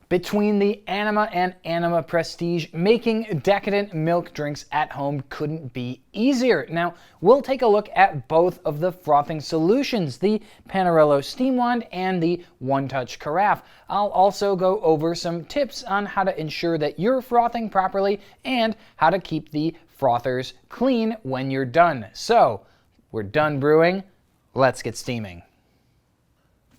Between the Anima and Anima Prestige, making decadent milk drinks at home couldn't be easier. Now, we'll take a look at both of the frothing solutions, the Panarello Steam Wand and the One Touch Carafe. I'll also go over some tips on how to ensure that you're frothing properly and how to keep the frothers clean when you're done. So, we're done brewing, let's get steaming.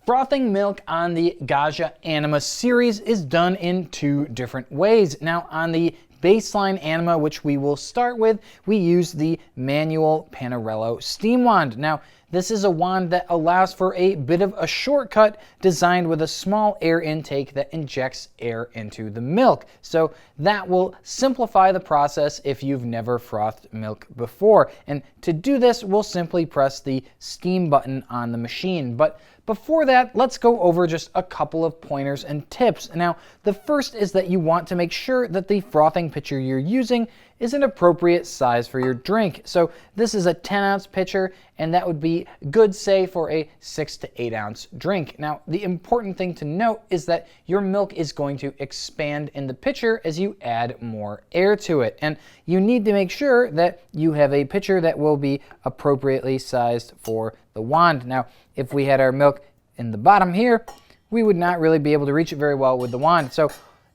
Frothing milk on the Gaggia Anima series is done in two different ways. Now on the baseline Anima, which we will start with, we use the manual Panarello steam wand. Now this is a wand that allows for a bit of a shortcut, designed with a small air intake that injects air into the milk. So that will simplify the process if you've never frothed milk before. And to do this, we'll simply press the steam button on the machine. But before that, let's go over just a couple of pointers and tips. Now, the first is that you want to make sure that the frothing pitcher you're using is an appropriate size for your drink. So this is a 10-ounce pitcher, and that would be good, say, for a 6 to 8-ounce drink. Now, the important thing to note is that your milk is going to expand in the pitcher as you add more air to it. And you need to make sure that you have a pitcher that will be appropriately sized for the wand. Now, if we had our milk in the bottom here, we would not really be able to reach it very well with the wand. So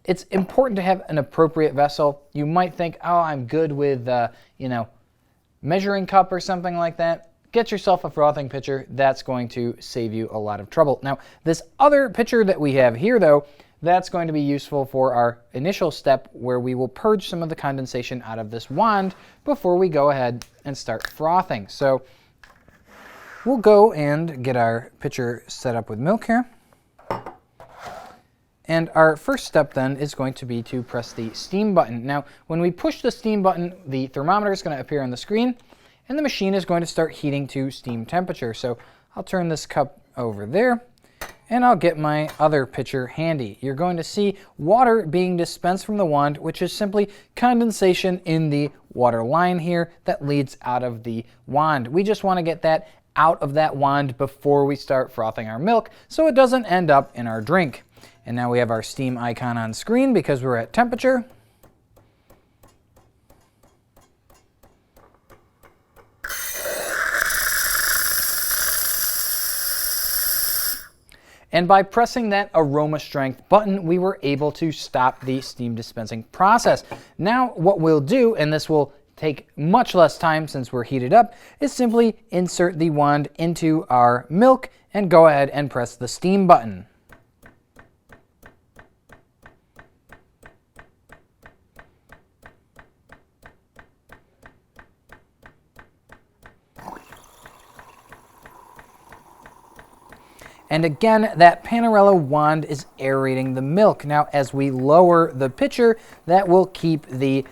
it's important to have an appropriate vessel. You might think, oh, I'm good with, measuring cup or something like that. Get yourself a frothing pitcher. That's going to save you a lot of trouble. Now, this other pitcher that we have here, though, that's going to be useful for our initial step where we will purge some of the condensation out of this wand before we go ahead and start frothing. So we'll go and get our pitcher set up with milk here. And our first step then is going to be to press the steam button. Now, when we push the steam button, the thermometer is going to appear on the screen, and the machine is going to start heating to steam temperature. So I'll turn this cup over there, and I'll get my other pitcher handy. You're going to see water being dispensed from the wand, which is simply condensation in the water line here that leads out of the wand. We just want to get that out of that wand before we start frothing our milk so it doesn't end up in our drink. And now we have our steam icon on screen because we're at temperature. And by pressing that aroma strength button, we were able to stop the steam dispensing process. Now what we'll do, and this will take much less time since we're heated up, is simply insert the wand into our milk and go ahead and press the steam button. And again, that Panarello wand is aerating the milk. Now, as we lower the pitcher, that will keep the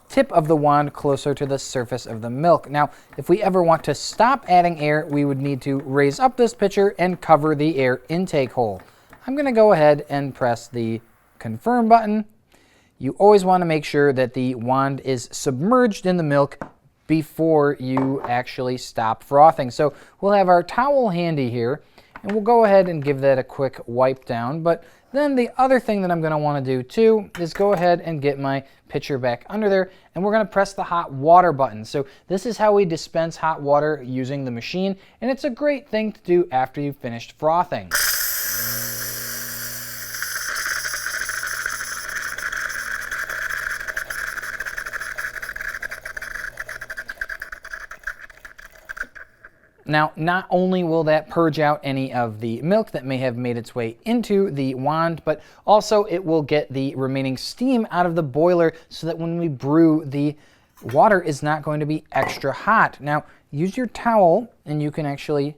tip of the wand closer to the surface of the milk. Now, if we ever want to stop adding air, we would need to raise up this pitcher and cover the air intake hole. I'm going to go ahead and press the confirm button. You always want to make sure that the wand is submerged in the milk before you actually stop frothing. So we'll have our towel handy here, and we'll go ahead and give that a quick wipe down. But then the other thing that I'm going to want to do too is go ahead and get my pitcher back under there, and we're going to press the hot water button. So this is how we dispense hot water using the machine, and it's a great thing to do after you've finished frothing. Now, not only will that purge out any of the milk that may have made its way into the wand, but also it will get the remaining steam out of the boiler so that when we brew, the water is not going to be extra hot. Now, use your towel and you can actually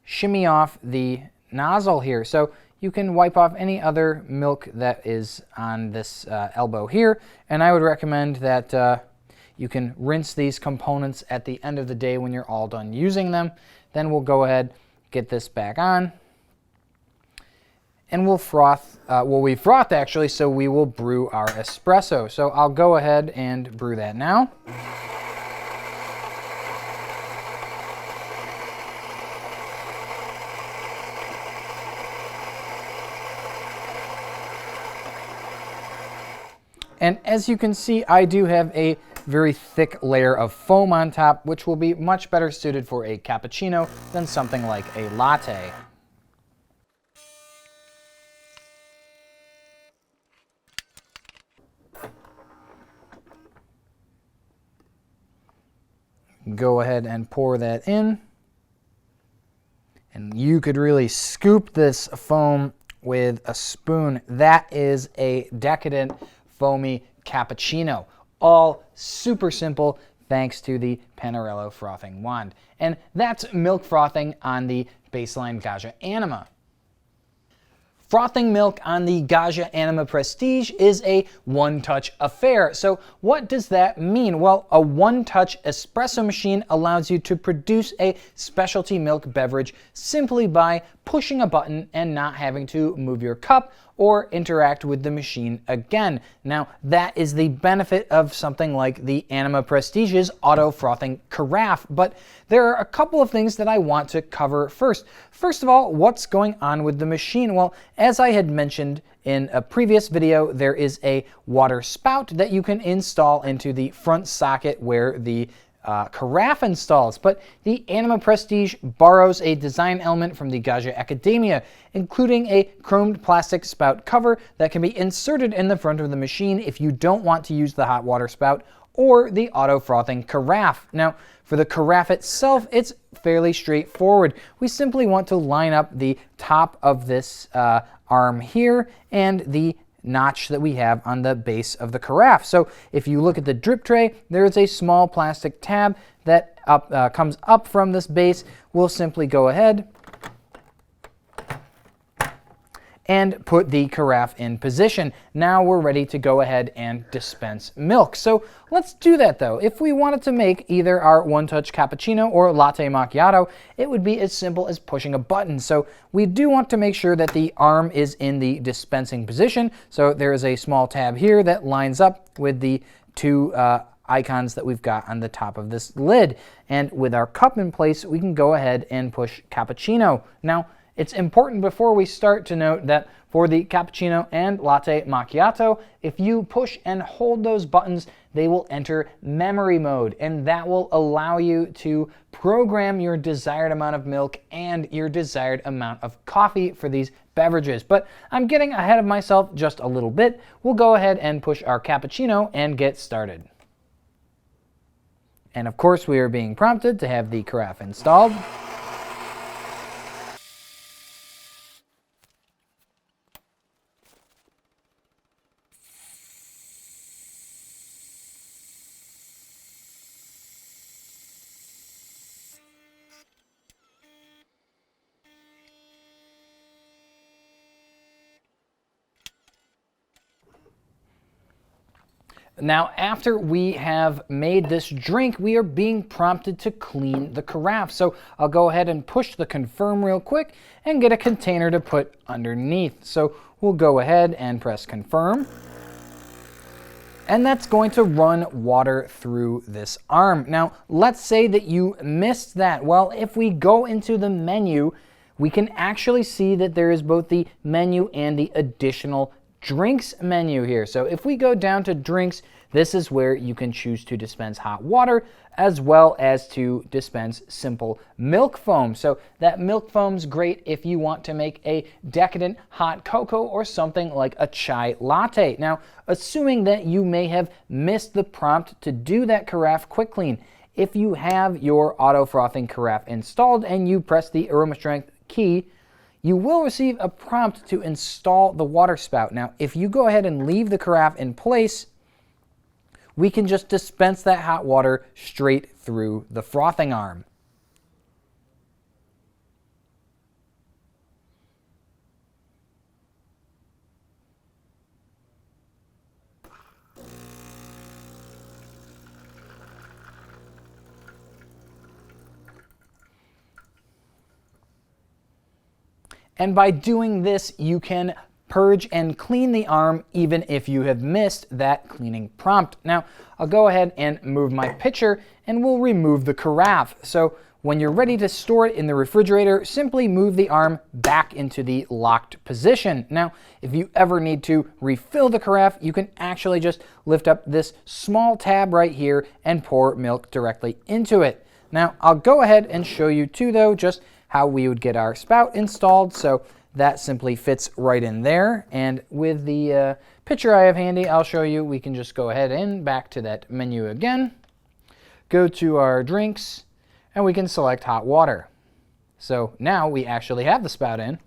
shimmy off the nozzle here. So you can wipe off any other milk that is on this elbow here. And I would recommend that you can rinse these components at the end of the day when you're all done using them. Then we'll go ahead, get this back on, and we'll froth. We frothed actually, so we will brew our espresso. So I'll go ahead and brew that now. And as you can see, I do have a very thick layer of foam on top, which will be much better suited for a cappuccino than something like a latte. Go ahead and pour that in. And you could really scoop this foam with a spoon. That is a decadent, foamy cappuccino. All super simple thanks to the Panarello frothing wand. And that's milk frothing on the baseline Gaggia Anima. Frothing milk on the Gaggia Anima Prestige is a one-touch affair. So what does that mean? Well, a one-touch espresso machine allows you to produce a specialty milk beverage simply by pushing a button and not having to move your cup or interact with the machine again. Now, that is the benefit of something like the Anima Prestige's auto frothing carafe, but there are a couple of things that I want to cover first. First of all, what's going on with the machine? Well, as I had mentioned in a previous video, there is a water spout that you can install into the front socket where the carafe installs, but the Anima Prestige borrows a design element from the Gaggia Anima, including a chromed plastic spout cover that can be inserted in the front of the machine if you don't want to use the hot water spout or the auto frothing carafe. Now, for the carafe itself, it's fairly straightforward. We simply want to line up the top of this arm here and the notch that we have on the base of the carafe. So if you look at the drip tray, there is a small plastic tab that comes up from this base. We'll simply go ahead and put the carafe in position. Now we're ready to go ahead and dispense milk. So let's do that though. If we wanted to make either our one-touch cappuccino or latte macchiato, it would be as simple as pushing a button. So we do want to make sure that the arm is in the dispensing position. So there is a small tab here that lines up with the two icons that we've got on the top of this lid. And with our cup in place, we can go ahead and push cappuccino. Now, it's important before we start to note that for the cappuccino and latte macchiato, if you push and hold those buttons, they will enter memory mode, and that will allow you to program your desired amount of milk and your desired amount of coffee for these beverages. But I'm getting ahead of myself just a little bit. We'll go ahead and push our cappuccino and get started. And of course, we are being prompted to have the carafe installed. Now, after we have made this drink, we are being prompted to clean the carafe. So I'll go ahead and push the confirm real quick and get a container to put underneath. So we'll go ahead and press confirm. And that's going to run water through this arm. Now, let's say that you missed that. Well, if we go into the menu, we can actually see that there is both the menu and the additional drinks menu here. So if we go down to drinks, this is where you can choose to dispense hot water as well as to dispense simple milk foam. So that milk foam's great if you want to make a decadent hot cocoa or something like a chai latte. Now, assuming that you may have missed the prompt to do that carafe quick clean, if you have your auto frothing carafe installed and you press the aroma strength key, you will receive a prompt to install the water spout. Now, if you go ahead and leave the carafe in place, we can just dispense that hot water straight through the frothing arm. And by doing this, you can purge and clean the arm even if you have missed that cleaning prompt. Now, I'll go ahead and move my pitcher and we'll remove the carafe. So When you're ready to store it in the refrigerator, simply move the arm back into the locked position. Now, if you ever need to refill the carafe, you can actually just lift up this small tab right here and pour milk directly into it. Now, I'll go ahead and show you too, though, just how we would get our spout installed. So that simply fits right in there. And with the picture I have handy, I'll show you. We can just go ahead and back to that menu again, go to our drinks, and we can select hot water. So now we actually have the spout in.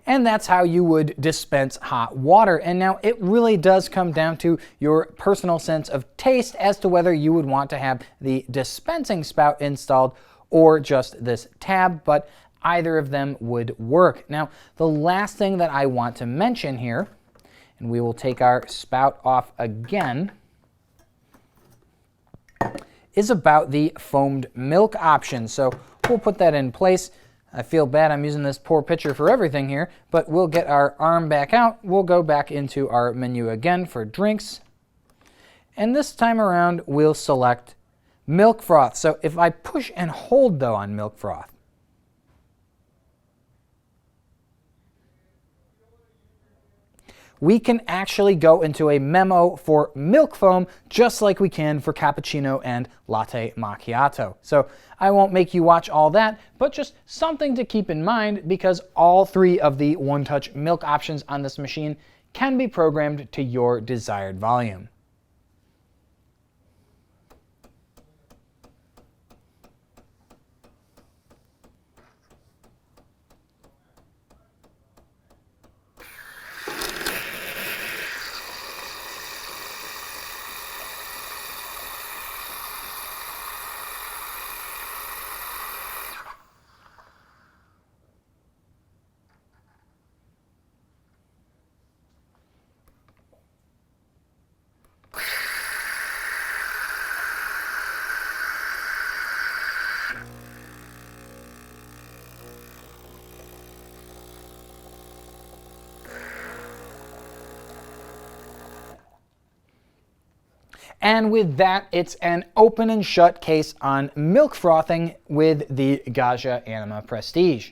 And that's how you would dispense hot water. And now it really does come down to your personal sense of taste as to whether you would want to have the dispensing spout installed or just this tab, but either of them would work. Now, the last thing that I want to mention here, and we will take our spout off again, is about the foamed milk option. So we'll put that in place. I feel bad I'm using this poor picture for everything here, but we'll get our arm back out. We'll go back into our menu again for drinks. And this time around, we'll select milk froth. So if I push and hold, though, on milk froth, we can actually go into a memo for milk foam just like we can for cappuccino and latte macchiato. So I won't make you watch all that, but just something to keep in mind because all three of the one-touch milk options on this machine can be programmed to your desired volume. And with that, it's an open and shut case on milk frothing with the Gaggia Anima Prestige.